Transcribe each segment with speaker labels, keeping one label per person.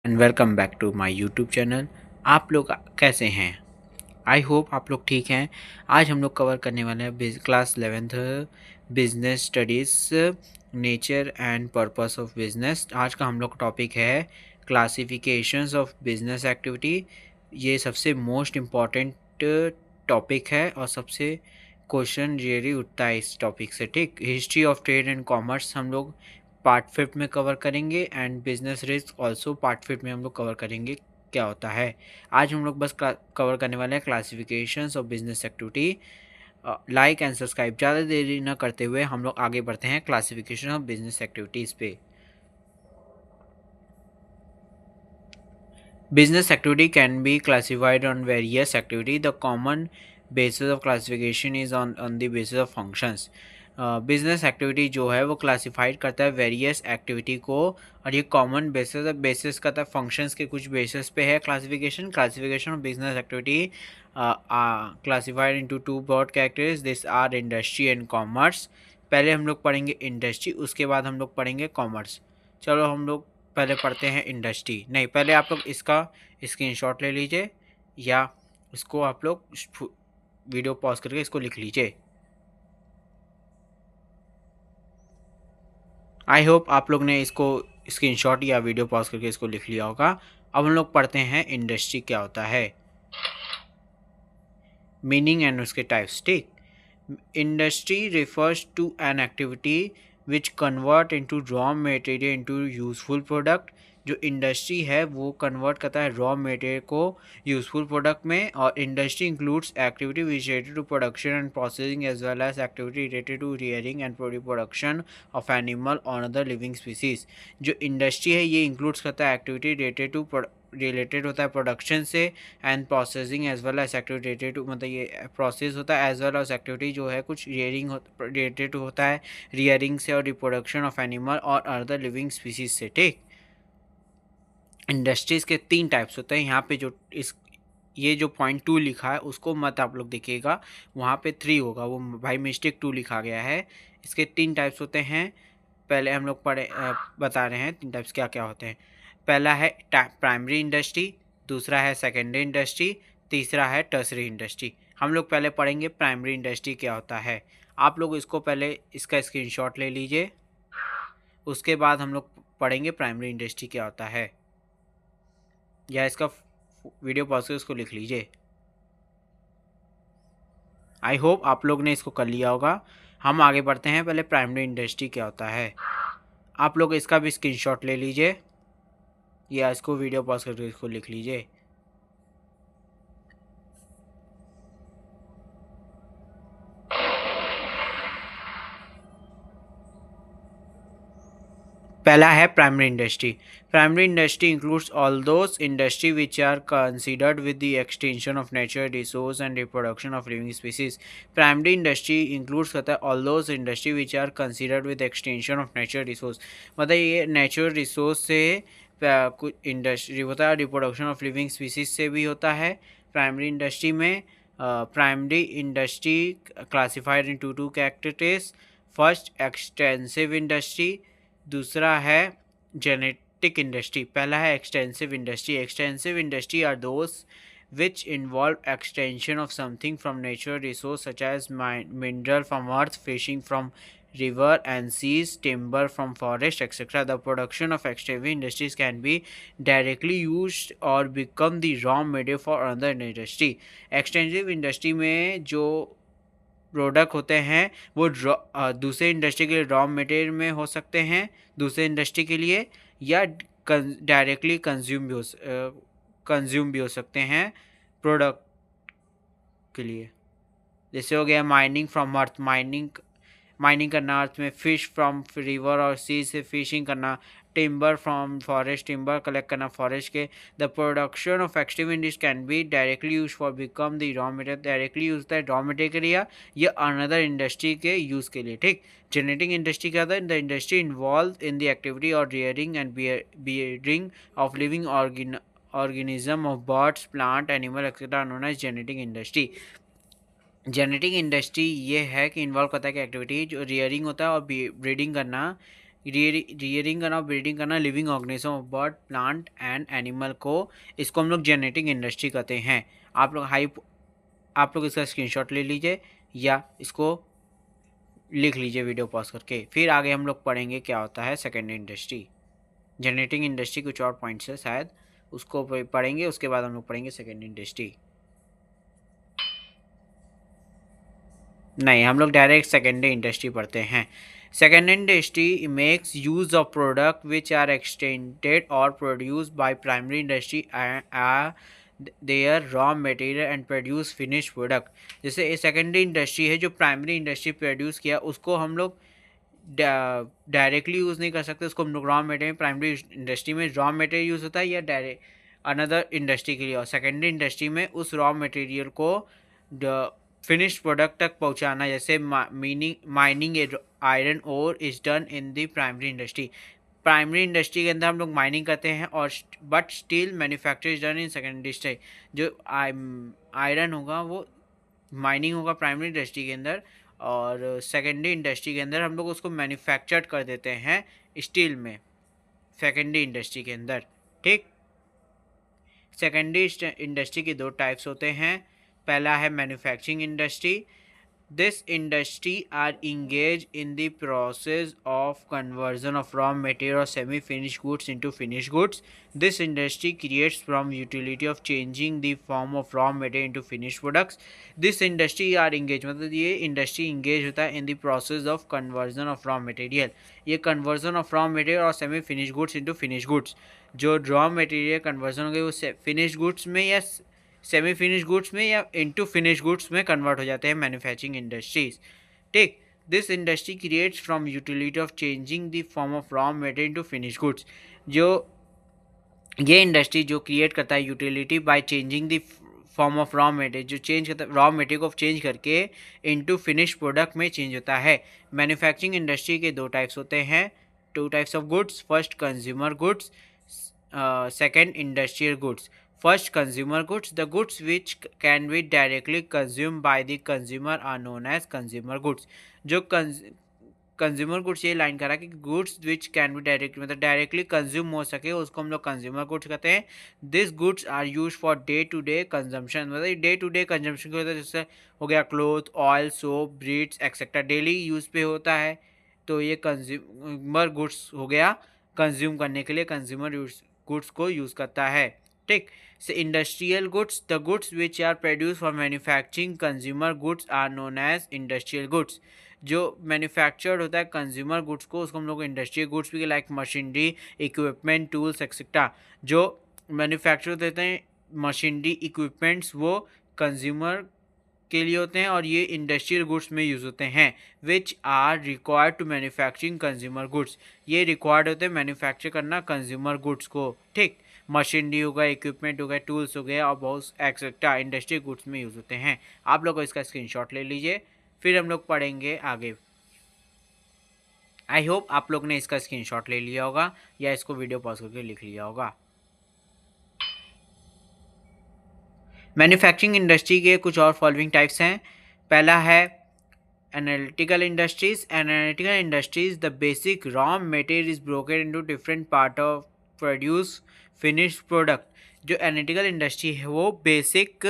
Speaker 1: And welcome back to my YouTube channel. आप लोग कैसे हैं? आई होप आप लोग ठीक हैं। आज हम लोग कवर करने वाले हैं class 11th business studies, nature and purpose of business. आज का हम लोग टॉपिक है क्लासिफिकेशंस ऑफ बिजनेस एक्टिविटी। ये सबसे मोस्ट इम्पॉर्टेंट टॉपिक है और सबसे क्वेश्चन रियली उठता है इस टॉपिक से। ठीक, history of trade and commerce हम लोग पार्ट 5 में कवर करेंगे and business risk also part 5 में हम लोग कवर करेंगे क्या होता है। आज हम लोग बस कवर करने वाले हैं classifications of business activity. Like and subscribe ज़्यादा देरी न करते हुए हम लोग आगे बढ़ते हैं क्लासिफिकेशन ऑफ बिजनेस एक्टिविटीज़ पे। Business activity can be classified on various activity. The common basis of classification is on the basis of functions. Business activity जो है वो क्लासिफाइड करता है वेरियस एक्टिविटी को, और ये कॉमन बेसिस करता है फंक्शंस के कुछ बेसिस पे है। Classification of business activity classified into two broad categories, this are industry and commerce. पहले हम लोग पढ़ेंगे इंडस्ट्री, उसके बाद हम लोग पढ़ेंगे कॉमर्स। चलो हम लोग पहले पढ़ते हैं इंडस्ट्री। नहीं, पहले आप लोग इसका स्क्रीनशॉट ले लीजिए, या इसको आप लोग वीडियो पॉज करके इसको लिख लीजिए। आई होप आप लोग ने इसको स्क्रीनशॉट या वीडियो पॉज करके इसको लिख लिया होगा। अब हम लोग पढ़ते हैं इंडस्ट्री क्या होता है, मीनिंग एंड उसके टाइप्स। ठीक, industry refers to an activity which convert into raw material into useful product. जो इंडस्ट्री है वो कन्वर्ट करता है रॉ मटेरियल को यूजफुल प्रोडक्ट में। और industry includes activity which related to production and processing as well as activity related to rearing and production of animal और other living species. जो इंडस्ट्री है ये इंक्लूड्स करता है एक्टिविटी रिलेटेड होता है प्रोडक्शन से, and processing as well as activity related to, मतलब ये प्रोसेस होता है एज वेल एज एक्टिविटी जो है कुछ रियरिंग रिलेटेड होता है रियरिंग से और रिप्रोडक्शन ऑफ एनिमल और अदर लिविंग स्पीसीज से। ठीक, इंडस्ट्रीज़ के 3 टाइप्स होते हैं। यहाँ पे जो ये जो पॉइंट 2 लिखा है उसको मत आप लोग देखिएगा, वहाँ पे 3 होगा, वो भाई मिस्टेक 2 लिखा गया है। इसके 3 टाइप्स होते हैं। पहले हम लोग बता रहे हैं 3 टाइप्स क्या क्या होते हैं। पहला है प्राइमरी इंडस्ट्री, दूसरा है सेकेंडरी इंडस्ट्री, तीसरा है टर्सरी इंडस्ट्री। हम लोग पहले पढ़ेंगे प्राइमरी इंडस्ट्री क्या होता है। आप लोग इसको पहले इसका स्क्रीनशॉट ले लीजिए, उसके बाद हम लोग पढ़ेंगे प्राइमरी इंडस्ट्री क्या होता है, या इसका वीडियो पॉज करके उसको लिख लीजिए। आई होप आप लोग ने इसको कर लिया होगा। हम आगे बढ़ते हैं, पहले प्राइमरी इंडस्ट्री क्या होता है। आप लोग इसका भी स्क्रीनशॉट ले लीजिए, या इसको वीडियो पॉज करके इसको लिख लीजिए। पहला है primary industry. Primary industry includes all those industry which are considered with the extension of natural resource and reproduction of living species. Primary industry includes करता है all those industry which are considered with extension of natural resource, मतलब ये natural resource से कुछ industry होता है, reproduction of living species से भी होता है प्राइमरी इंडस्ट्री में। Primary industry classified in two categories. First extensive industry, दूसरा है जेनेटिक इंडस्ट्री। पहला है extensive industry. Extensive industry are those which involve extension of something from natural resource such as mineral from earth, fishing from river and seas, timber from forest, etc. The production of extensive industries can be directly used or become the raw material for another industry. Extensive industry में जो product होते हैं वो दूसरे industry के लिए raw material में हो सकते हैं दूसरे इंडस्ट्री के लिए, या डायरेक्टली कंज्यूम भी हो सकते हैं प्रोडक्ट के लिए। जैसे हो गया माइनिंग फ्रॉम अर्थ, माइनिंग करना अर्थ में, फिश फ्रॉम रिवर और सी से फिशिंग करना, timber from forest, timber collect करना फॉरेस्ट के। The production of extractive industry can be directly use for become the raw material, directly use होता है रॉ मटेरियल के लिए या अनदर इंडस्ट्री के यूज़ के लिए। ठीक, जेनेटिक इंडस्ट्री क्या होता है, the industry involve in the activity और rearing and bearing of living organism of birds, plant, animal etcetera known as genetic industry. Genetic industry ये है कि इन्वॉल्व करता है कि एक्टिविटी जो रियरिंग होता है और ब्रीडिंग करना रियरिंग करना, ब्रीडिंग करना living organism of bird, plant and animal को, इसको हम लोग जेनेटिक इंडस्ट्री कहते हैं। आप लोग इसका स्क्रीनशॉट ले लीजिए या इसको लिख लीजिए वीडियो पॉज करके। फिर आगे हम लोग पढ़ेंगे क्या होता है सेकेंडरी इंडस्ट्री। जेनेटिक इंडस्ट्री कुछ और पॉइंट्स है शायद, उसको पढ़ेंगे, उसके बाद हम लोग पढ़ेंगे सेकेंडरी इंडस्ट्री। नहीं, हम लोग डायरेक्ट सेकेंडरी इंडस्ट्री पढ़ते हैं। Secondary industry makes use of product which are extended और produce by primary industry their raw material and produce finish product. जैसे सेकेंडरी इंडस्ट्री है जो प्राइमरी इंडस्ट्री प्रोड्यूस किया, उसको हम लोग डायरेक्टली यूज़ नहीं कर सकते, उसको हम लोग रॉ मटेरियल, प्राइमरी इंडस्ट्री में रॉ मटेरियल यूज़ होता है या डायरेक्ट अनदर इंडस्ट्री के लिए, और सेकेंडरी इंडस्ट्री में उस रॉ मटेरियल को फिनिश प्रोडक्ट तक पहुंचाना। जैसे mining iron ore is done in the primary industry. Primary industry के अंदर हम लोग माइनिंग करते हैं और but steel manufacture is done in secondary industry. जो आयरन होगा वो माइनिंग होगा प्राइमरी इंडस्ट्री के अंदर, और सेकेंडरी इंडस्ट्री के अंदर हम लोग उसको मैन्युफैक्चर कर देते हैं स्टील में, सेकेंडरी इंडस्ट्री के अंदर। ठीक, सेकेंडरी इंडस्ट्री के दो टाइप्स होते हैं। पहला है manufacturing industry. This industry are engaged in the process of conversion of raw material or semi-finished goods into finished goods. This industry creates from utility of changing the form of raw material into finished products. This industry are engaged, मतलब ये industry engage होता है in the process of conversion of raw material. ये conversion of raw material और semi-finished goods into finished goods, जो raw material conversion हो गई वो finished goods में या सेमी फिनिश गुड्स में या इनटू फिनिश गुड्स में कन्वर्ट हो जाते हैं मैन्युफैक्चरिंग इंडस्ट्रीज। ठीक, this industry creates from utility of changing the form of raw material into finish goods. जो ये इंडस्ट्री जो क्रिएट करता है utility by changing the form of raw material, जो चेंज करता है रॉ मटेरियल को चेंज करके इनटू फिनिश प्रोडक्ट में चेंज होता है। मैन्युफैक्चरिंग इंडस्ट्री के दो टाइप्स होते हैं, two types of goods. First consumer goods, second industrial goods. First, consumer goods. The goods which can be directly consumed by the consumer are known as consumer goods. जो consumer goods ये line करा कि goods which can be direct, मतलब directly consume हो सके, उसको हम लोग कंज्यूमर गुड्स कहते हैं। This goods are use for day to day consumption, मतलब डे टू डे कंजम्पशन के होता है, जैसे हो गया cloth, oil, soap, breads etcetera, daily use पे होता है। तो ये कंज्यूमर गुड्स हो गया, कंज्यूम करने के लिए कंज्यूमर गुड्स को यूज़ करता है। ठीक, so industrial goods, the goods which are produced for manufacturing consumer goods are known as industrial goods. जो मैन्युफैक्चर्ड होता है कंज्यूमर गुड्स को, उसको हम लोग इंडस्ट्रियल गुड्स भी, like machinery, equipment, tools etcetera. जो मैन्युफैक्चर देते हैं मशीनरी इक्विपमेंट्स वो कंज्यूमर के लिए होते हैं और ये इंडस्ट्रियल गुड्स में यूज़ होते हैं। Which are required to manufacturing consumer goods, ये रिक्वायर्ड होते हैं मैन्युफैक्चर करना कंज्यूमर गुड्स को। ठीक, मशीनरी हो गया, इक्विपमेंट हो गया, टूल्स हो गया और बहुत एक्सेट्रा इंडस्ट्री गुड्स में यूज़ होते हैं। आप लोग को इसका स्क्रीनशॉट ले लीजिए, फिर हम लोग पढ़ेंगे आगे। आई होप आप लोग ने इसका स्क्रीनशॉट ले लिया होगा या इसको वीडियो पॉज करके लिख लिया होगा। मैन्युफैक्चरिंग इंडस्ट्री के कुछ और फॉलोइंग टाइप्स हैं। पहला है analytical industries. Analytical industries, the basic raw material is broken into different part of produce finish product. जो एनालिटिकल इंडस्ट्री है वो basic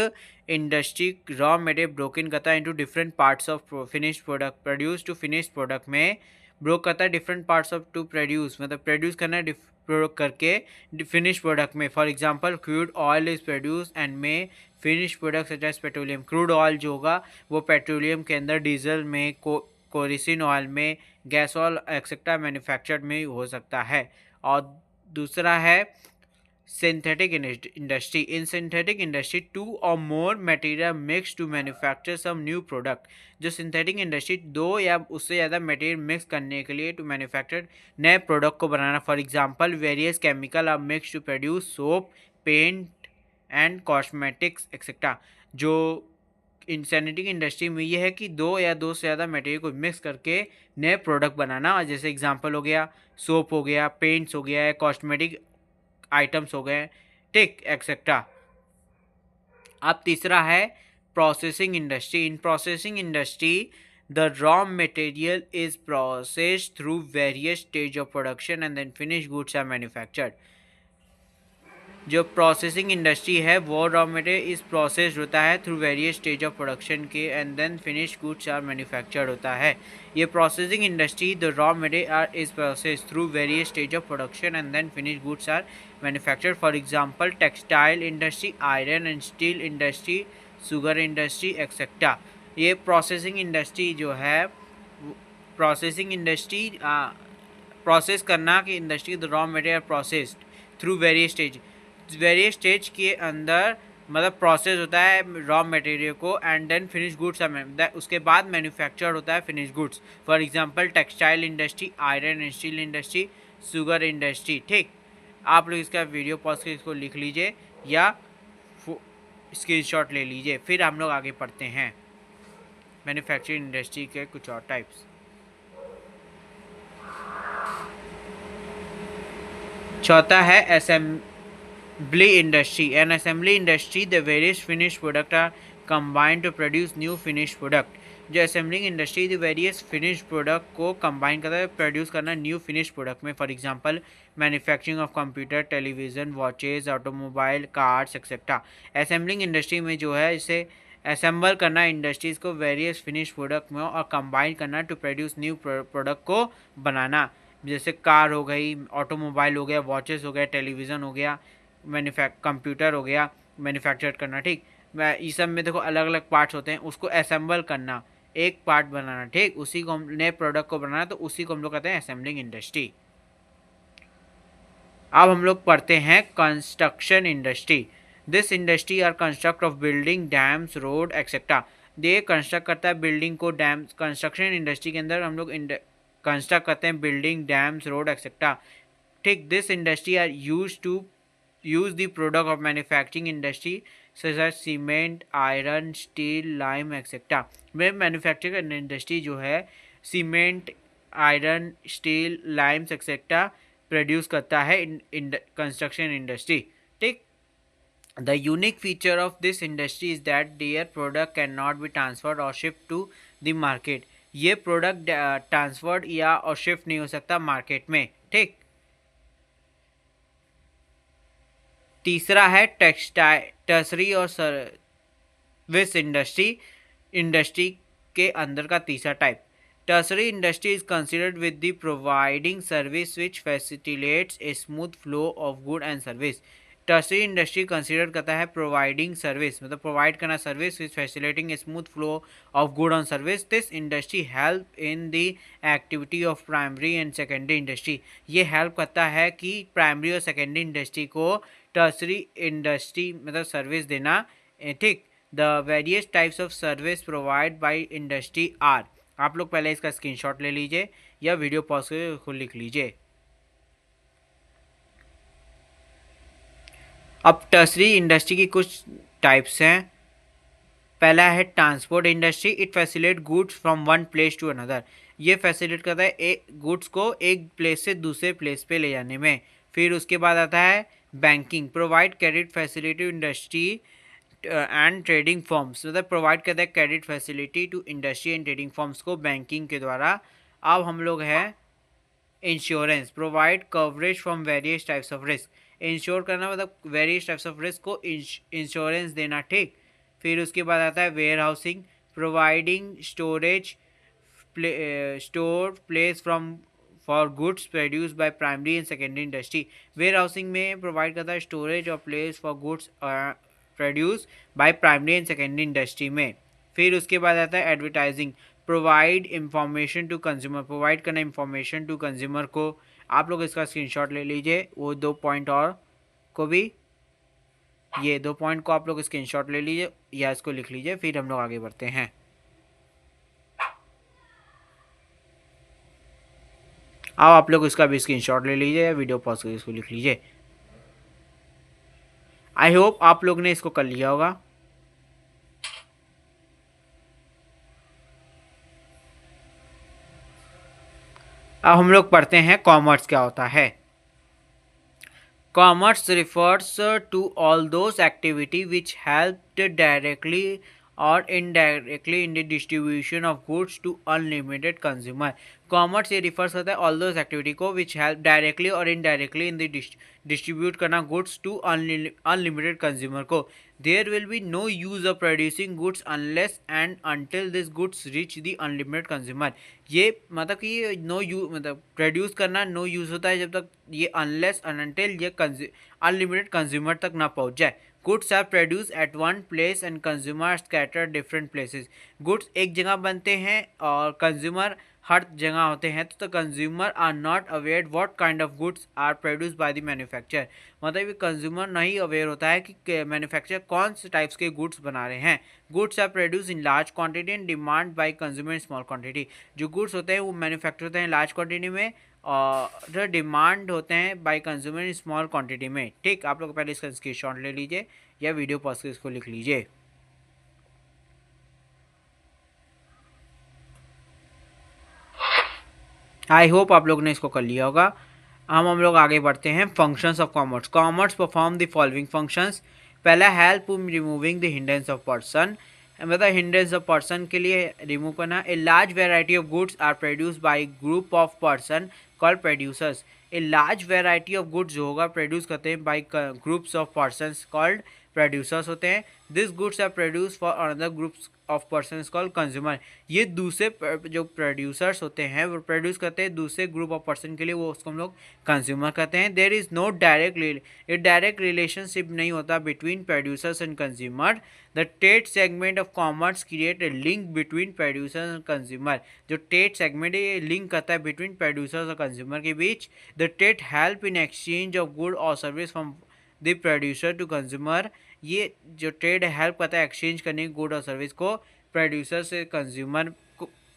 Speaker 1: industry raw material broken करता है into different parts of finish product, produce to finish product में broke करता है different parts of to produce, मतलब produce करना है करके फिनिश प्रोडक्ट में। For example crude oil is produce and में finish product such as petroleum. Crude oil जो होगा वो पेट्रोलियम के अंदर, डीजल में, कोरिसिन ऑयल में, गैस ऑयल एक्सेट्रा मैन्युफैक्चर्ड में हो सकता है। और दूसरा है synthetic industry. In synthetic industry two और more material mix to manufacture some new product. जो सिंथेटिक इंडस्ट्री दो या उससे ज़्यादा मटेरियल मिक्स करने के लिए टू मैन्युफैक्चर नए प्रोडक्ट को बनाना। For example various chemical are mix to produce soap, paint and cosmetics etcetera. जो सिंथेटिक इंडस्ट्री में ये है कि दो या दो से ज़्यादा मटेरियल को मिक्स करके नए प्रोडक्ट बनाना। जैसे एग्जांपल हो गया सोप हो गया, पेंट्स हो गया, कॉस्मेटिक आइटम्स हो गए, ठीक, एक्सेट्रा। अब तीसरा है processing industry. In processing industry The raw material is processed through various stage of production and then finished goods are manufactured. जो प्रोसेसिंग इंडस्ट्री है वो रॉ मटेरियल इस प्रोसेस होता है through various stage of production के and then finish goods are manufactured होता है. ये processing industry the raw material are is process through various stage of production and then finish goods are manufactured. For example textile industry, iron and steel industry, sugar industry etcetera. ये processing industry जो है, processing industry process करना कि industry the raw material processed through various stage के अंदर मतलब process होता है रॉ मटेरियल को एंड देन फिनिश गुड्स उसके बाद मैन्युफैक्चर होता है finish goods. For example textile industry, iron and steel industry, sugar industry. ठीक, आप लोग इसका वीडियो पॉज कर इसको लिख लीजिए या स्क्रीनशॉट ले लीजिए. फिर हम लोग आगे पढ़ते हैं मैन्युफैक्चरिंग इंडस्ट्री के कुछ और टाइप्स. चौथा है assembly industry. An assembly industry, the various finished product are combined to produce new finished product. जो assembling industry the various finish product को कंबाइन करता है प्रोड्यूस करना न्यू फिनिश प्रोडक्ट में. For example manufacturing of computer, television, watches, automobile, cars etcetera. Assembling industry में जो है इसे असेंबल करना इंडस्ट्रीज़ को वेरियस फिनिश प्रोडक्ट में और कंबाइन करना टू प्रोड्यूस न्यू प्रोडक्ट को बनाना. जैसे कार हो गई, ऑटोमोबाइल हो गया, वॉचेस हो गया, टेलीविज़न हो गया, कंप्यूटर हो गया, मैन्युफैक्चर करना. ठीक, इस सब में देखो अलग अलग पार्ट्स होते हैं, उसको असेंबल करना, एक पार्ट बनाना. ठीक, उसी को हम नए प्रोडक्ट को बनाना, तो उसी को हम लोग कहते हैं असेंबलिंग इंडस्ट्री. अब हम लोग पढ़ते हैं construction industry. This industry are construct of building, dams, road etcetera. ये कंस्ट्रक्ट करता है बिल्डिंग को, डैम्स. कंस्ट्रक्शन इंडस्ट्री के अंदर हम लोग कंस्ट्रक्ट करते हैं बिल्डिंग, डैम्स, रोड एक्सेट्रा. ठीक, this industry are use to use the product of manufacturing industry such as cement, iron, steel, lime etc. में मैन्युफैक्चरिंग इंडस्ट्री जो है cement, iron, steel, Lyme's etcetera produce करता है in construction industry. ठीक, the unique feature of this industry is that their product can not be transferred और shift to the market. ये product transferred या और shift नहीं हो सकता मार्केट में. ठीक, तीसरा है टर्सरी और सर्विस इंडस्ट्री के अंदर का तीसरा type. Tertiary industry is considered with the providing service which facilitates a smooth flow of good and service. Tertiary industry consider करता है प्रोवाइडिंग सर्विस, मतलब प्रोवाइड करना service which facilitating a smooth flow of good on service. This industry help in the activity of primary and secondary industry. ये help करता है कि primary और secondary industry को टर्सरी इंडस्ट्री मतलब सर्विस देना. ठीक, the various types of service provide by industry are. आप लोग पहले इसका स्क्रीनशॉट ले लीजिए या वीडियो पॉज करके खुद लिख लीजिए. अब टर्सरी इंडस्ट्री की कुछ टाइप्स हैं. पहला है transport industry. It facilitate goods from one place to another. ये फैसिलिटेट करता है एक गुड्स को एक प्लेस से दूसरे प्लेस पे ले जाने में. फिर उसके बाद आता है banking. Provide credit facility industry and trading forms, मतलब प्रोवाइड करता है credit facility to industry and trading forms को बैंकिंग के द्वारा. अब हम लोग हैं insurance. Provide coverage from various types of risk. Insure करना मतलब वेरियस टाइप्स ऑफ रिस्क को इंश्योरेंस देना. ठीक, फिर उसके बाद आता है warehousing. Providing storage store place from for goods produce by primary and secondary industry. Where housing में प्रोवाइड करता है स्टोरेज और place for goods produce by primary and secondary industry में. फिर उसके बाद आता है advertising. Provide information to consumer. Provide करना इंफॉर्मेशन टू कंज्यूमर को. आप लोग इसका स्क्रीनशॉट ले लीजिए. वो 2 पॉइंट और को भी, ये 2 पॉइंट को आप लोग स्क्रीनशॉट ले लीजिए या इसको लिख लीजिए. फिर हम लोग आगे बढ़ते हैं. अब आप लोग इसका भी स्क्रीनशॉट ले लीजिए या वीडियो पॉज करके इसको लिख लीजिए. आई होप आप लोग ने इसको कर लिया होगा. अब हम लोग पढ़ते हैं कॉमर्स क्या होता है. Commerce refers to all those activity which help directly or indirectly in the distribution of goods to unlimited consumer. Commerce ये रिफर्स करता है ऑल दोज एक्टिविटी को विच हेल्प डायरेक्टली और इनडायरेक्टली इन द डिस्ट्रीब्यूट करना goods to unlimited consumer को. There will be no use of producing goods unless and until this goods reach the unlimited consumer. ये मतलब कि ये no use मतलब produce करना no use होता है जब तक ये अनलेस अनटिल ये अनलिमिटेड कंज्यूमर तक ना पहुंच जाए. Goods are produce at one place and consumer scatter different places. Goods एक जगह बनते हैं और कंज्यूमर हर जगह होते हैं. तो consumer are not aware what kind of goods are produce by the manufacturer. मतलब कंज्यूमर नहीं अवेयर होता है कि मैन्युफैक्चरर कौन से टाइप्स के गुड्स बना रहे हैं. Goods are produce in large quantity and demand by consumer in small quantity. जो गुड्स होते हैं वो मैन्युफैक्चर होते हैं लार्ज क्वांटिटी में और डिमांड होते हैं by consumer in small quantity में. ठीक, आप लोग पहले इसका स्क्रीनशॉट ले लीजिए या वीडियो पॉज के इसको लिख लीजिए. आई होप आप लोग ने इसको कर लिया होगा. हम लोग आगे बढ़ते हैं. Functions of commerce. Commerce perform the following functions. पहला help in removing the hindrance of person. मतलब हिंड्रेंस ऑफ पर्सन के लिए रिमूव करना. A large variety of goods are produce by group of person called producers. A large variety of goods जो होगा produce करते हैं by groups of persons called producers होते हैं. This goods are produce for another groups of persons called consumer. ये दूसरे जो producers होते हैं वो प्रोड्यूस करते हैं दूसरे ग्रुप ऑफ पर्सन के लिए, वो उसको हम लोग कंज्यूमर कहते हैं. There is no direct relationship नहीं होता between producers and consumer. The trade segment of commerce create a link between producers and consumer. जो ट्रेड सेगमेंट है ये लिंक करता है बिटवीन प्रोड्यूसर्स और कंज्यूमर के बीच. The trade help in exchange of good और service from the producer to consumer. ये जो ट्रेड हेल्प करता है एक्सचेंज करने की गुड और सर्विस को प्रोड्यूसर से कंज्यूमर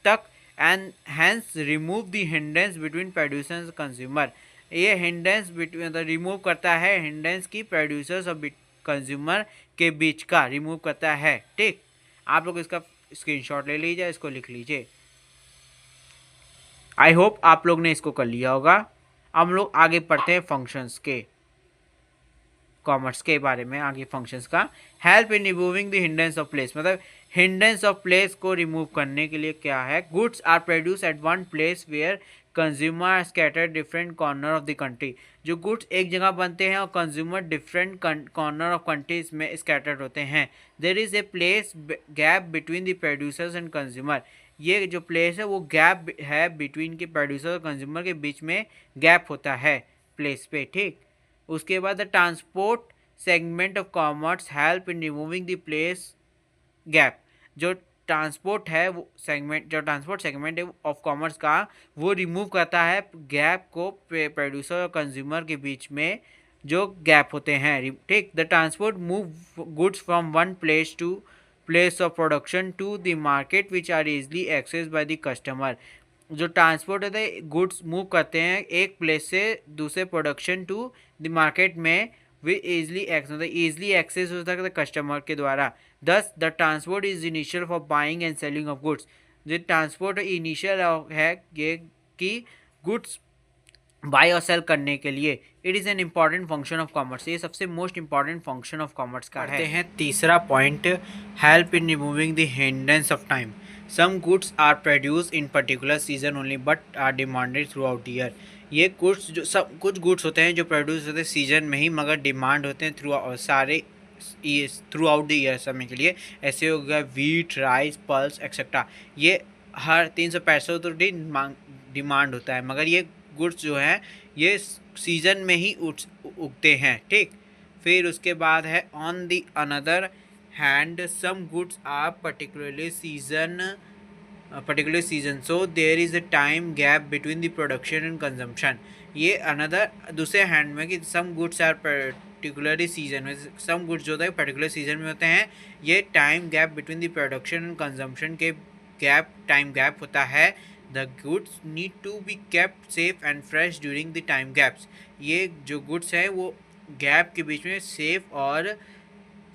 Speaker 1: तक. And hence remove the hindrance between producer and consumer. ये हिंड्रेंस बिटवीन मतलब रिमूव करता है हिंड्रेंस की प्रोड्यूसर्स और कंज्यूमर के बीच का रिमूव करता है. ठीक, आप लोग इसका स्क्रीनशॉट ले लीजिए, इसको लिख लीजिए. आई होप आप लोग ने इसको कर लिया होगा. अब हम लोग आगे पढ़ते हैं फंक्शंस के कॉमर्स के बारे में. आगे फंक्शंस का. Help in removing the hindrance of place. मतलब हिंड्रेंस ऑफ प्लेस को रिमूव करने के लिए क्या है. Goods are produce at one place where consumer scatter different corner of the country. जो गुड्स एक जगह बनते हैं और consumer different corner of countries में स्कैटर्ड होते हैं. There is a place gap between the producers and consumer. ये जो प्लेस है वो गैप है बिटवीन के प्रोड्यूसर और कंज्यूमर के बीच में गैप होता है प्लेस पे. ठीक, उसके बाद the transport segment of commerce help in removing the place gap. जो ट्रांसपोर्ट है वो ट्रांसपोर्ट सेगमेंट है ऑफ कॉमर्स का वो रिमूव करता है गैप को प्रोड्यूसर और कंज्यूमर के बीच में जो गैप होते हैं. ठीक, the transport move goods from one place to place of production to the market which are easily access by the customer. जो ट्रांसपोर्ट होता है गुड्स मूव करते हैं एक प्लेस से दूसरे प्रोडक्शन टू द मार्केट में वे ईजिली एक्सेस होता है कस्टमर के द्वारा. दस the transport is initial for buying and selling of goods. जो ट्रांसपोर्ट इनिशियल है ये कि गुड्स बाय और सेल करने के लिए. It is an important function of commerce. ये सबसे most important function of commerce का है. तीसरा point, help in removing the hindrance of time. Some goods are produce in particular season only but are demanded throughout year. ये goods जो सब कुछ goods होते हैं जो प्रोड्यूस होते हैं सीजन में ही मगर डिमांड होते हैं थ्रू आउट द ईयर समय के लिए. ऐसे हो गया वीट, राइस, पल्स एक्सेट्रा. ये हर 365 दिन डिमांड होता है मगर ये गुड्स जो हैं ये सीजन में ही उगते हैं. ठीक, फिर उसके बाद है on the another hand some goods are particularly season so there is a time gap between the production and consumption. ये अनदर दूसरे हैंड में कि some goods are particularly season में. सम गुड्स जो होता है पर्टिकुलर सीजन में होते हैं. ये time gap between the production and consumption के टाइम गैप होता है. The goods need to be kept safe and fresh during the time gaps. ये जो गुड्स हैं वो गैप के बीच में सेफ और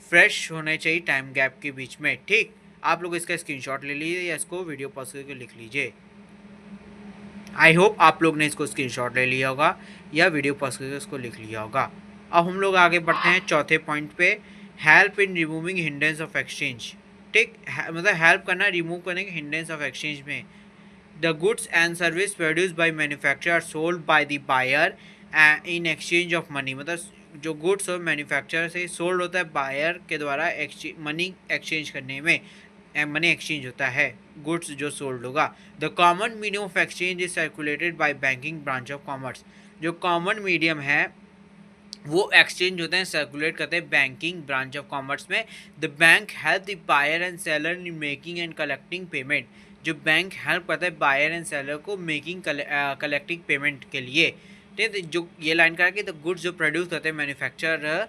Speaker 1: फ्रेश होने चाहिए टाइम गैप के बीच में. ठीक, आप लोग इसका स्क्रीनशॉट ले लीजिए या इसको वीडियो पॉज करके लिख लीजिए. आई होप आप लोग ने इसको स्क्रीनशॉट ले लिया होगा या वीडियो पॉज करके इसको लिख लिया होगा. अब हम लोग आगे बढ़ते हैं चौथे पॉइंट पे, help in removing hindrance of exchange. ठीक मतलब हेल्प करना रिमूव करने के हिंड्रेंस ऑफ एक्सचेंज में। The goods and service produce by manufacturer are sold by the buyer in exchange of money. मतलब जो गुड्स और मैन्युफैक्चरर से सोल्ड होता है बायर के द्वारा मनी एक्सचेंज करने में, मनी एक्सचेंज होता है गुड्स जो सोल्ड होगा। The common medium of exchange is circulated by banking branch of commerce. जो कॉमन मीडियम है वो एक्सचेंज होते हैं, सर्कुलेट करते हैं बैंकिंग ब्रांच ऑफ कॉमर्स में। The bank help the buyer and seller in making and collecting payment. जो bank help करता है बायर एंड सेलर को मेकिंग कलेक्टिंग पेमेंट के लिए। ठीक है, जो ये लाइन करा कि द गुड्स जो प्रोड्यूस करते हैं मैन्युफैक्चरर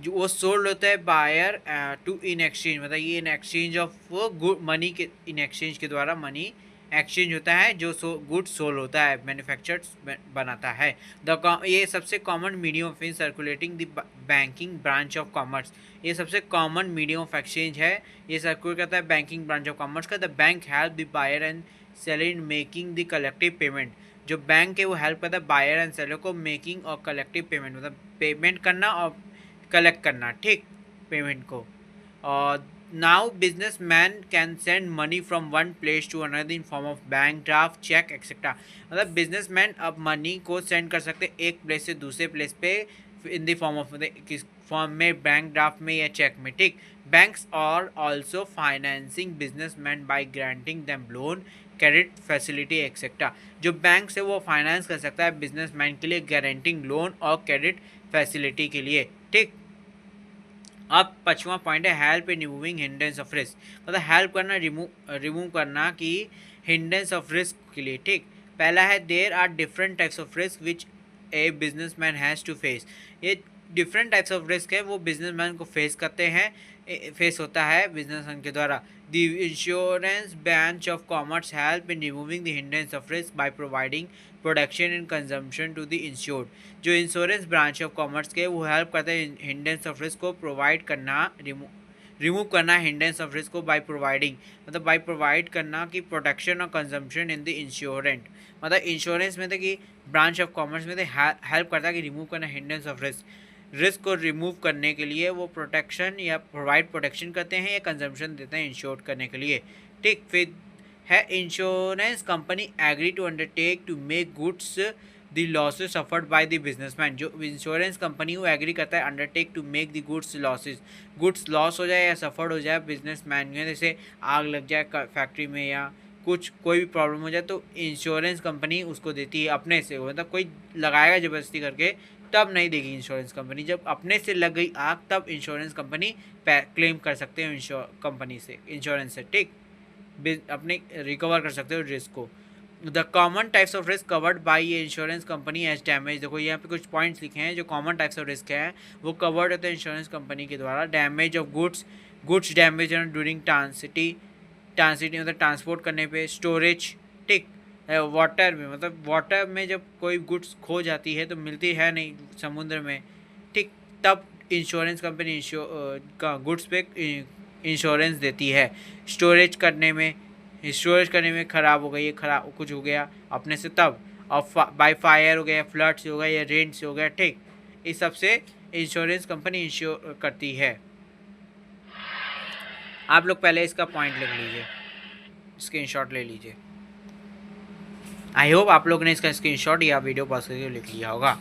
Speaker 1: जो वो सोल्ड होता है बायर टू इन एक्सचेंज, मतलब ये इन एक्सचेंज ऑफ गुड मनी के, इन एक्सचेंज के द्वारा मनी एक्सचेंज होता है जो गुड सोल होता है मैन्युफैक्चर बनाता है। ये सबसे common medium of in circulating the banking branch of commerce. ये सबसे कॉमन मीडियम ऑफ एक्सचेंज है, ये सर्कुलेट करता है बैंकिंग ब्रांच ऑफ कॉमर्स का। The bank help the buyer and seller in making the collective payment. जो bank है वो हेल्प करता है बायर एंड सेलर को मेकिंग और कलेक्टिव पेमेंट, मतलब पेमेंट करना और कलेक्ट करना, ठीक, पेमेंट को। और now business man can send money from one place to another in form of bank draft cheque etcetera. मतलब बिजनेस मैन अब मनी को सेंड कर सकते एक प्लेस से दूसरे प्लेस पे इन द फॉर्म ऑफ, किस फॉर्म में, बैंक ड्राफ्ट में या चेक में, ठीक। Banks are also financing business man by granting them loan, credit facility etcetera. जो बैंक से वो फाइनेंस कर सकता है बिजनेस मैन के लिए गारंटिंग लोन और क्रेडिट फैसिलिटी के लिए, ठीक। अब 5वां पॉइंट है help in removing hindrance of risk. मतलब हेल्प करना, रिमूव करना कि हिंड्रेंस ऑफ रिस्क के लिए, ठीक। पहला है there are different types of risk which a businessman has to face. ये डिफरेंट टाइप्स ऑफ रिस्क है वो बिजनेसमैन को फेस करते हैं, फेस होता है बिजनेसमैन के द्वारा। The insurance branch of commerce help in removing the hindrance of risk by providing production and consumption to the insured. जो इंश्योरेंस ब्रांच ऑफ कॉमर्स के वो हेल्प करते हैं हिंड्रेंस ऑफ रिस्क को प्रोवाइड करना, रिमूव करना हिंड्रेंस ऑफ रिस्क को by providing, मतलब बाय प्रोवाइड करना कि प्रोटेक्शन और कंजम्पशन इन द इंश्योरेंट। मतलब इंश्योरेंस में था कि ब्रांच ऑफ कॉमर्स में हेल्प करता है कि रिमूव करना हिंड्रेंस ऑफ रिस्क को रिमूव करने के लिए वो प्रोटेक्शन या प्रोवाइड प्रोटेक्शन करते हैं या कंजम्पशन देते हैं इंश्योर करने के लिए, ठीक। फिर है insurance company agree to undertake to make goods the losses suffered by the businessman. जो इंश्योरेंस कंपनी वो एग्री करता है undertake to make the goods losses, goods loss हो जाए या सफर्ड हो जाए बिजनेसमैन में, जैसे आग लग जाए फैक्ट्री में या कुछ कोई भी प्रॉब्लम हो जाए तो इंश्योरेंस कंपनी उसको देती है अपने से, मतलब कोई लगाएगा ज़बरदस्ती करके तब नहीं देगी इंश्योरेंस कंपनी। जब अपने से लग गई आग तब इंश्योरेंस कंपनी क्लेम कर सकते हो कंपनी से, इंश्योरेंस से, ठीक, अपने रिकवर कर सकते हो रिस्क को। The common types of risk covered by ये इंश्योरेंस कंपनी एज डैमेज। देखो यहाँ पे कुछ पॉइंट्स लिखे हैं जो कॉमन टाइप्स ऑफ रिस्क हैं वो कवर्ड होते हैं इंश्योरेंस कंपनी के द्वारा। Damage of goods damage during transit मतलब ट्रांसपोर्ट करने पे, स्टोरेज, ठीक। वाटर में, मतलब वाटर में जब कोई गुड्स खो जाती है तो मिलती है नहीं समुद्र में, ठीक, तब इंश्योरेंस कंपनी का गुड्स पे इंश्योरेंस देती है। स्टोरेज करने में ख़राब हो गई, ये ख़राब कुछ हो गया अपने से तब, और बाय फायर हो गया, फ्लड से हो गया या रेन से हो गया, ठीक, इस सब से इंश्योरेंस कंपनी इंश्योर करती है। आप लोग पहले इसका पॉइंट लिख लीजिए, स्क्रीनशॉट ले लीजिए। आई होप आप लोग ने इसका स्क्रीनशॉट या वीडियो पॉज करके लिख लिया होगा।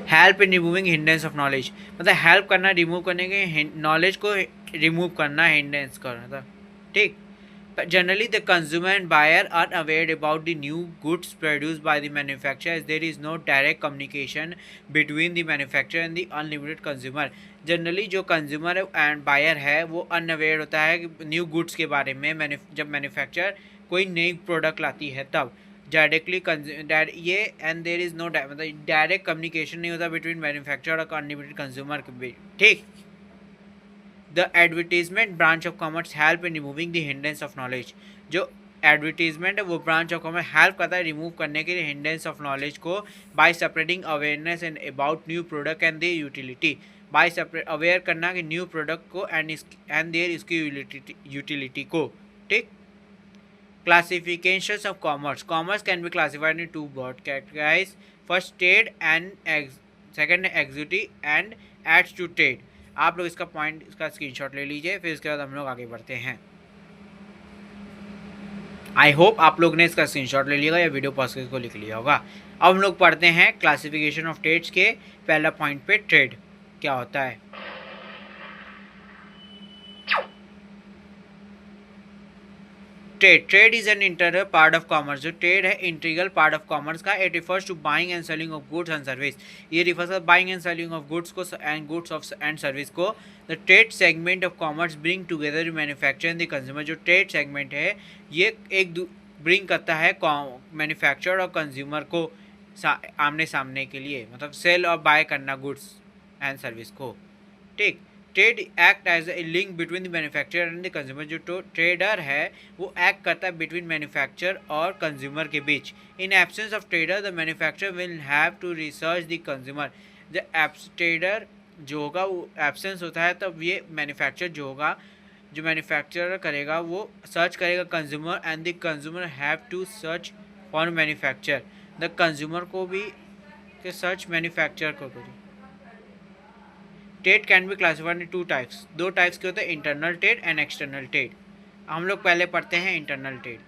Speaker 1: Help in removing hindrance of knowledge, मतलब हेल्प करना, रिमूव करने के, नॉलेज को रिमूव करना, हिंड्रेंस करना, ठीक। Generally, the consumer and buyer are aware about the new goods produced by the manufacturer as there is no direct communication between the manufacturer and the unlimited consumer. Generally जो consumer and buyer है वो unaware होता है कि new goods के बारे में, जब मैन्युफैक्चरर कोई नई प्रोडक्ट लाती है तब डायरेक्टली ये एंड देयर इज़ नो मतलब डायरेक्ट कम्युनिकेशन नहीं होता बिटवीन मैन्युफैक्चरर और अनलिमिटेड कंज्यूमर के बीच, ठीक। The advertisement branch of commerce help in removing the hindrance of knowledge. जो एडवर्टीजमेंट है वो ब्रांच ऑफ कॉमर्स हेल्प करता है रिमूव करने के लिए हिंड्रेंस ऑफ नॉलेज को by spreading awareness and about new product and the utility. By aware करना कि न्यू प्रोडक्ट को एंड देयर इसकी यूटिलिटी को, ठीक। Classifications of commerce can be classified in two broad categories, first trade and second है एग्जिटी and aids to trade. आप लोग इसका पॉइंट, इसका स्क्रीनशॉट ले लीजिए, फिर इसके बाद हम लोग आगे बढ़ते हैं। आई होप आप लोग ने इसका स्क्रीनशॉट ले लिया या वीडियो पॉज को लिख लिया होगा। अब हम लोग पढ़ते हैं क्लासिफिकेशन ऑफ ट्रेड्स के पहला पॉइंट पे, ट्रेड क्या होता है। Trade is an integral part of commerce. जो ट्रेड है इंटीग्रल पार्ट ऑफ कॉमर्स का। It refers to buying and selling of goods and service. ये रिफर्स कर buying and selling of goods को and goods of and service को। The trade segment of commerce bring together manufacture and the consumer. जो trade segment है ये एक bring करता है मैन्युफैक्चर और कंज्यूमर को आमने सामने के लिए, मतलब सेल और बाय करना गुड्स एंड सर्विस को। ठीक, trade act as a link between the manufacturer and the consumer. जो ट्रेडर है वो एक्ट करता है बिटवीन मैन्युफैक्चरर और कंज्यूमर के बीच। In absence of trader the manufacturer will have to research the consumer. जब ट्रेडर जो होगा वो एब्सेंस होता है तब ये मैन्युफैक्चर जो होगा, जो मैन्युफैक्चरर करेगा वो सर्च करेगा consumer and the consumer have to search for manufacture. The consumer को भी सर्च मैन्युफैक्चर को करें। Trade can be classified in two types. दो टाइप्स के होते हैं, internal trade and external trade. हम लोग पहले पढ़ते हैं internal trade.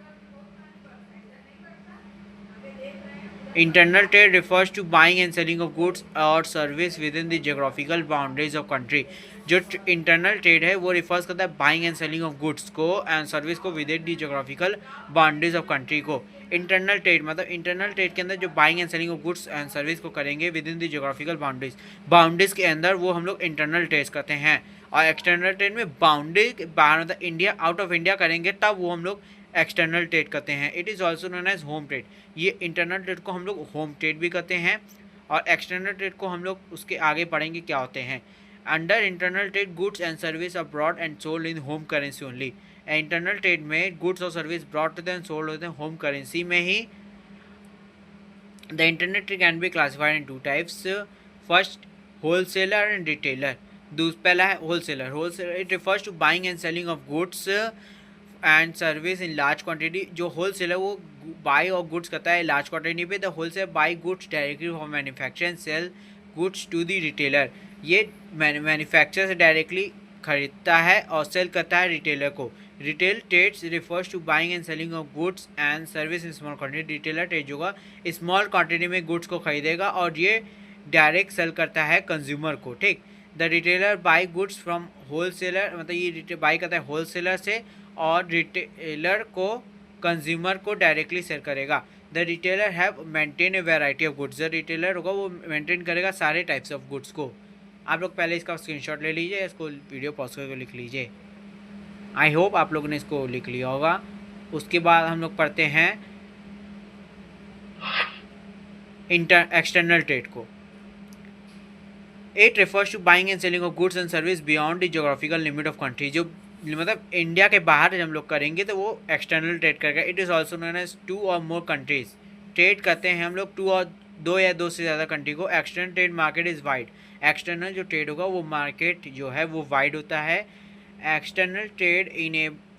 Speaker 1: Internal trade refers to buying and selling of goods और service within the geographical boundaries of country. जो इंटरनल ट्रेड है वो रिफर्स करता है buying and selling of goods को एंड सर्विस को with in the geographical boundaries of country को। Internal trade मतलब इंटरनल ट्रेड के अंदर जो buying and selling of goods and service को करेंगे with in the geographical boundaries के अंदर, वो हम लोग इंटरनल ट्रेड करते हैं। और एक्सटर्नल ट्रेड में बाउंड्री बाहर मतलब इंडिया, आउट ऑफ इंडिया करेंगे तब वो हम लोग एक्सटर्नल ट्रेड करते हैं। It is also known age home trade. ये इंटरनल ट्रेड को हम लोग होम ट्रेड भी करते हैं और एक्सटर्नल ट्रेड को हम लोग उसके आगे पढ़ेंगे क्या होते हैं। Under internal trade goods and service are bought and sold in home currency only. Internal trade में गुड्स और सर्विस ब्रॉड होते हैं, सोल्ड होते हैं होम करेंसी में ही। The internal trade can be classified in two types. First, wholesaler and retailer. पहला है wholesaler. Wholesaler it refers to buying and selling of goods and service in large quantity. जो wholesaler वो buy और goods करता है large quantity पे। The wholesaler buy goods directly for manufacture and sell goods to the retailer. ये manufacture से directly खरीदता है और सेल करता है रिटेलर को। Retail trades refers to buying and selling of goods and service in small quantity. Retailer trade होगा small quantity में गुड्स को खरीदेगा और ये डायरेक्ट सेल करता है कंज्यूमर को। ठीक, the retailer by goods from wholesaler, मतलब ये बाई करता है होलसेलर से और रिटेलर को कंज्यूमर को डायरेक्टली सेल करेगा। The retailer have maintain A variety of goods. The retailer होगा वो मेंटेन करेगा सारे टाइप्स ऑफ गुड्स को। आप लोग पहले इसका स्क्रीनशॉट ले लीजिए, इसको वीडियो पॉज करके लिख लीजिए। आई होप आप लोगों ने इसको लिख लिया होगा। उसके बाद हम लोग पढ़ते हैं एक्सटर्नल ट्रेड को। It refers to buying and selling of goods and service beyond the geographical limit of country. जो मतलब इंडिया के बाहर हम लोग करेंगे तो वो एक्सटर्नल ट्रेड करेगा। It is also known as two और मोर कंट्रीज। ट्रेड करते हैं हम लोग दो या दो से ज़्यादा कंट्री को। External trade market is wide. External जो ट्रेड होगा वो मार्केट जो है वो वाइड होता है। External trade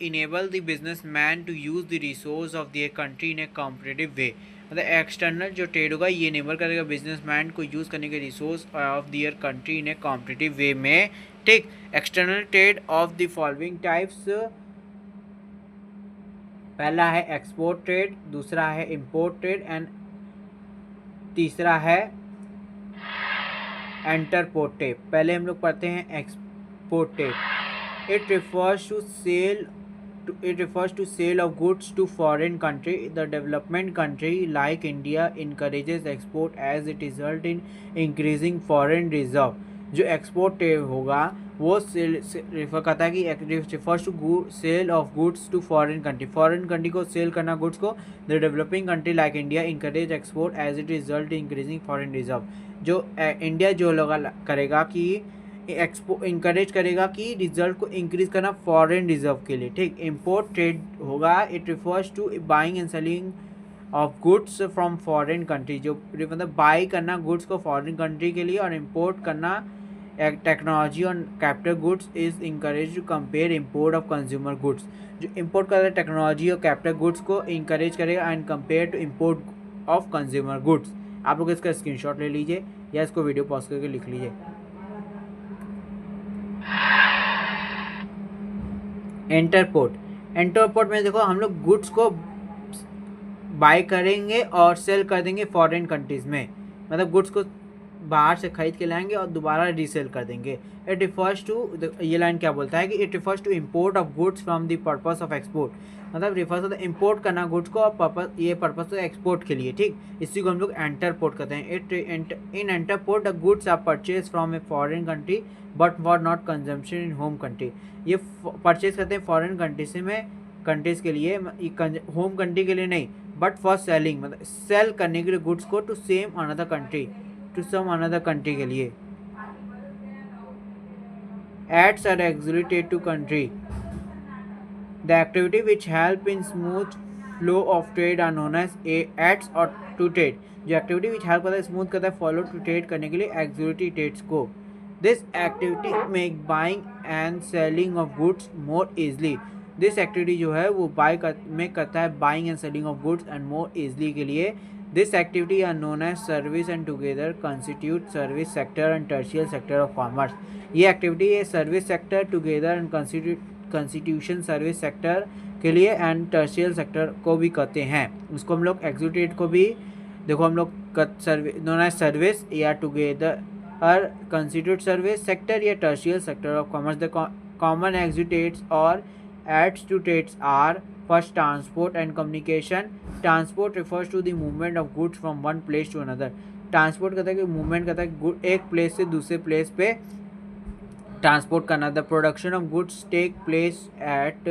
Speaker 1: enable the businessman to use the resource of the country in a competitive way. मतलब एक्सटर्नल जो ट्रेड होगा ये इनेबल करेगा बिजनेसमैन को यूज़ करने के resource of their country in a competitive way में। ठीक, external trade of the following types. पहला है एक्सपोर्ट ट्रेड, दूसरा है इंपोर्ट ट्रेड एंड तीसरा है इंटरपोर्ट ट्रेड। पहले हम लोग पढ़ते हैं export trade. It refers to sale of goods to foreign country. The development country like India encourages export as it result in increasing foreign reserve. जो एक्सपोर्ट होगा वो रेफर करता है कि refers to sale of goods to foreign country. Foreign country को sale करना goods को। The developing country like India encourage export as it result increasing foreign reserve. जो इंडिया जो करेगा कि इंकरेज करेगा कि रिजल्ट को इंक्रीज करना फॉरेन रिजर्व के लिए। ठीक, इंपोर्ट ट्रेड होगा। It refers to buying and selling of goods from foreign country. जो मतलब बाई करना गुड्स को फॉरेन कंट्री के लिए और इंपोर्ट करना टेक्नोलॉजी और capital goods is encourage to compare import of consumer goods. जो इंपोर्ट करता है टेक्नोलॉजी और कैपिटल गुड्स को इंकरेज करेगा and compare to import of consumer goods. आप लोग इसका स्क्रीनशॉट ले लीजिए या इसको वीडियो पॉज करके लिख लीजिए। एंटरपोर्ट में देखो हम लोग गुड्स को बाय करेंगे और सेल कर देंगे फॉरेन कंट्रीज में, मतलब गुड्स को बाहर से खरीद के लाएंगे और दोबारा रीसेल कर देंगे। इट रिफर्स टू, ये लाइन क्या बोलता है कि it refers to import of goods from the purpose of export, मतलब रिफर्स होता है इम्पोर्ट करना गुड्स को और पर्पस, ये पर्पस है एक्सपोर्ट के लिए, ठीक। इसी को हम लोग एंटरपोर्ट कहते हैं। In entrepot the goods are purchase from a foreign country but for not consumption in home country. ये परचेज करते हैं फॉरेन कंट्रीज के लिए, होम कंट्री के लिए नहीं, बट फॉर सेलिंग, मतलब सेल करने के लिए गुड्स को टू सम अनदर कंट्री के लिए। Ads are executed to country. The activity which help in smooth flow of trade are known as ads or to trade। जो एक्टिविटी विच हेल्प करता है स्मूथ करता है फॉलो टू ट्रेड करने के लिए एग्जीक्यूटिव ट्रेड्स को। This activity make buying and selling of goods more easily. This activity जो है वो में करता है buying and selling of goods and more easily के लिए। This activity are known as service and together constitute service sector and tertiary sector of commerce. ये activity है service sector together and constitution service sector के लिए and tertiary sector को भी कहते हैं। उसको हम लोग एग्जीक्यूटिव को भी देखो हम लोग नोन एज सर्विस या टुगेदर और कंस्टिट्यूट सर्विस सेक्टर या tertiary sector of commerce. The common executives और aids to trades are first transport and communication. Transport refers to the movement of goods from one place to another. Transport कहता है कि movement कहता है एक place से दूसरे प्लेस पे ट्रांसपोर्ट करना। The production of goods take place at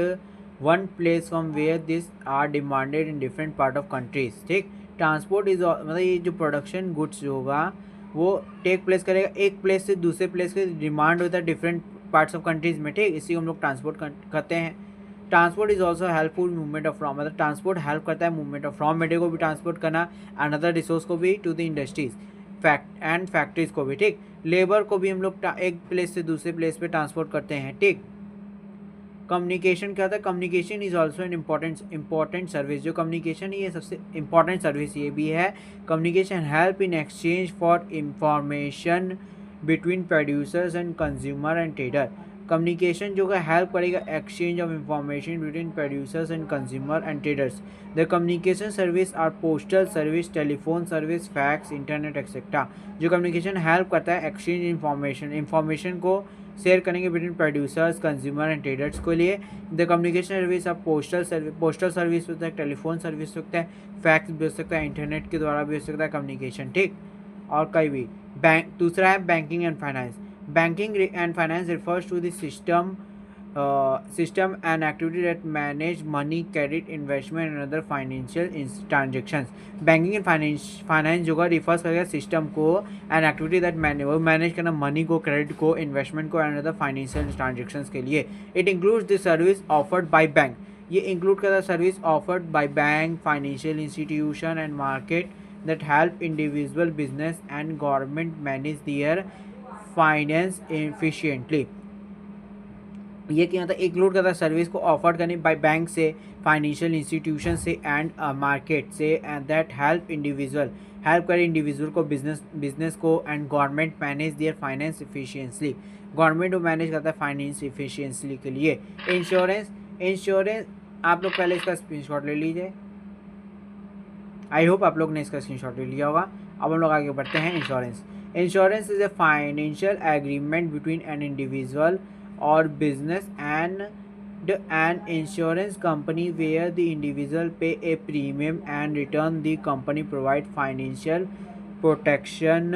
Speaker 1: one place from where this are demanded in different part of countries, ठीक। ट्रांसपोर्ट इज मतलब ये जो प्रोडक्शन गुड्स होगा वो टेक प्लेस करेगा एक प्लेस से दूसरे प्लेस के डिमांड होता है डिफरेंट पार्ट्स ऑफ कंट्रीज में, ठीक। इसी को हम लोग ट्रांसपोर्ट कहते हैं। Transport is also helpful movement of raw, मतलब ट्रांसपोर्ट हेल्प करता है मूवमेंट ऑफ रॉ मटेरियल को भी ट्रांसपोर्ट करना, अनदर रिसोर्स को भी टू द इंडस्ट्रीज फैक्ट्रीज को भी, ठीक। लेबर को भी हम लोग एक प्लेस से दूसरे प्लेस पे ट्रांसपोर्ट करते हैं, ठीक। कम्युनिकेशन क्या होता है? Communication is also an important service. जो कम्युनिकेशन ये सबसे इम्पॉर्टेंट सर्विस ये भी है। Communication help in exchange for information between producers and consumer and trader. Communication जो है हेल्प करेगा exchange of information between producers and consumer and traders. The communication service are postal service, telephone service, fax, internet etcetera. जो communication help करता है exchange information को share करेंगे between producers, consumer and traders के लिए। The communication service आप postal service होता है, टेलीफोन सर्विस होता है, फैक्स भी हो सकता है, इंटरनेट के द्वारा भी हो सकता है कम्युनिकेशन, ठीक। और कई भी दूसरा है banking and finance. Banking and finance refers to the system and activity that manage money, credit, investment and other financial transactions। Banking and finance जो का refers करेगा सिस्टम को and activity that मैनेज करना मनी को, credit को, investment को and other financial transactions के लिए। It includes the service offered by bank। ये इंक्लूड करता है service offered by bank, financial institution and market that help individual business and government manage their finance efficiently. ये क्या होता है? इंक्लूड करता है सर्विस को ऑफर करने बाय बैंक से, फाइनेंशियल इंस्टीट्यूशन से एंड मार्केट से एंड दैट हेल्प करे इंडिविजुअल को, बिजनेस को and government manage there finance efficiently. Government को मैनेज करता है फाइनेंस एफिशिएंसी के लिए। इंश्योरेंस आप लोग पहले इसका स्क्रीनशॉट ले लीजिए। आई होप आप लोग ने इसका स्क्रीनशॉट ले लिया होगा। अब हम लोग आगे बढ़ते हैं। Insurance is a financial agreement between an individual or business and an insurance company where the individual pay a premium and return the company provide financial protection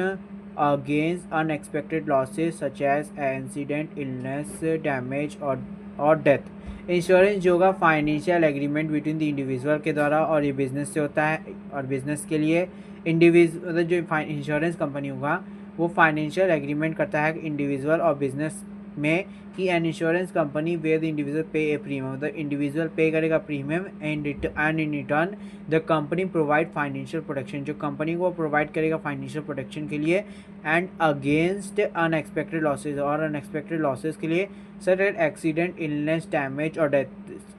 Speaker 1: against unexpected losses such as accident, illness, damage or death। Insurance जो होगा financial agreement between the individual के द्वारा और ये business से होता है, और बिजनेस के लिए मतलब जो इंश्योरेंस कंपनी होगा वो फाइनेंशियल एग्रीमेंट करता है इंडिविजुअल और बिजनेस में कि an insurance company where the individual pay a premium, मतलब इंडिविजुअल पे करेगा premium and in return the company provide financial protection. जो कंपनी को प्रोवाइड करेगा फाइनेंशियल प्रोटेक्शन के लिए एंड अगेंस्ट अनएक्सपेक्टेड लॉसेज, और अनएक्सपेक्टेड लॉसेज के लिए such as accident, illness, damage or death,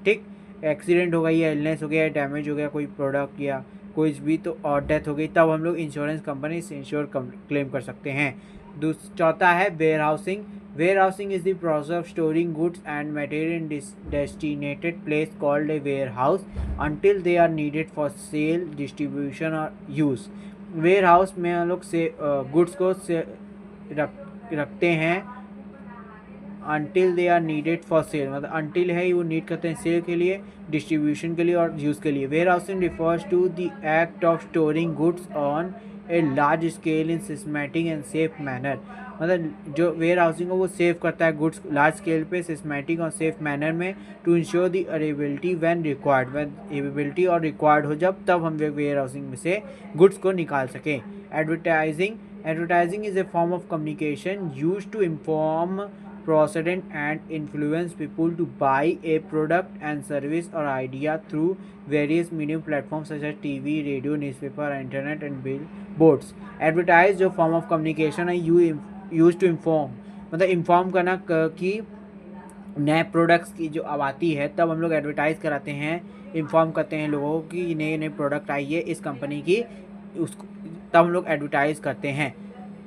Speaker 1: ठीक। एक्सीडेंट हो गई या इलनेस हो गया या डैमेज हो गया कोई प्रोडक्ट या कोई भी तो और डेथ हो गई, तब हम लोग इंश्योरेंस कंपनी से क्लेम कर सकते हैं। चौथा है warehousing. Warehousing is the process of storing goods and material in designated place called a warehouse until they are needed for sale, distribution or use. Warehouse में हम लोग से goods को रखते हैं until they are needed for sale, मतलब until है वो नीड करते हैं सेल के लिए, डिस्ट्रीब्यूशन के लिए और यूज़ के लिए। Warehousing refers to the act of storing goods on a large scale in systematic and safe manner. मतलब जो वेयर हाउसिंग को वो सेव करता है गुड्स लार्ज स्केल पे सिस्टमैटिक और सेफ मैनर में, to ensure the availability when required, when availability और रिक्वायर्ड हो जब, तब हम वेयर हाउसिंग में से गुड्स को निकाल सकें। Advertising. Advertising is a form of communication use to inform, precedent and influence people to buy a product and service or idea through various medium platforms such as TV, radio, newspaper, internet and billboards. Advertise जो form of communication है use to inform, मतलब inform करना कि नए products की जो अब आती है तब हम लोग एडवर्टाइज़ कराते हैं, इन्फॉर्म करते हैं लोगों को कि नए नए प्रोडक्ट आई है इस कंपनी की, उसको तब हम लोग एडवर्टाइज़ करते हैं।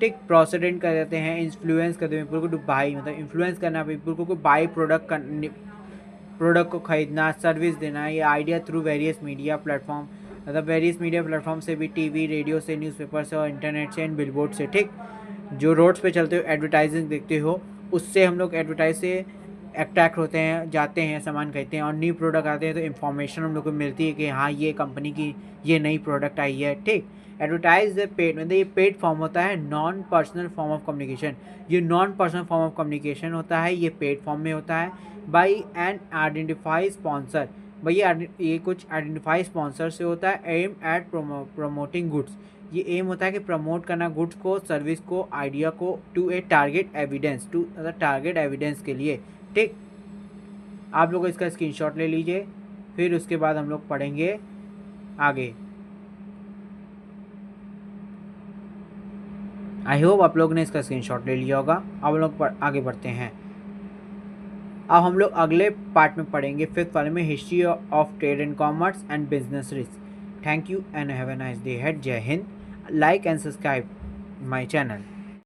Speaker 1: ठीक, प्रोसेडेंट कर देते हैं, इन्फ्लुएंस करते हैं पीपल को टू बाई, मतलब इन्फ्लुएंस करना पीपल को बाई प्रोडक्ट को खरीदना, सर्विस देना, ये idea through various media platform, मतलब वेरियस मीडिया प्लेटफॉर्म से भी, टीवी, रेडियो से, न्यूज़पेपर से और इंटरनेट से एंड बिलबोर्ड से। ठीक, जो रोड्स पे चलते हो एडवर्टाइजिंग देखते हो, उससे हम लोग एडवर्टाइज से अट्रैक्ट होते हैं, जाते हैं, सामान खरीदते हैं और न्यू प्रोडक्ट आते हैं तो इन्फॉर्मेशन हम लोग को मिलती है कि हाँ ये कंपनी की ये नई प्रोडक्ट आई है। ठीक, एडवर्टाइज पेड, मतलब ये पेड फॉर्म होता है, non personal form of communication. ये non personal form of communication होता है, ये पेड फॉर्म में होता है। बाई एन आइडेंटिफाई स्पॉन्सर, भाई ये कुछ आइडेंटिफाई स्पॉन्सर से होता है। एम एट प्रमोटिंग गुड्स, ये एम होता है कि प्रमोट करना गुड्स को, सर्विस को, आइडिया को, to a target audience, to target audience के लिए। ठीक, आप लोग इसका स्क्रीनशॉट ले लीजिए, फिर उसके बाद हम लोग पढ़ेंगे आगे। आई होप आप लोग ने इसका स्क्रीनशॉट ले लिया होगा। अब हम लोग आगे बढ़ते हैं। अब हम लोग अगले पार्ट में पढ़ेंगे, फिफ्थ वाले में, history of trade and commerce and business risk. Thank you and have a nice day head. Jai Hind. Like and subscribe my channel.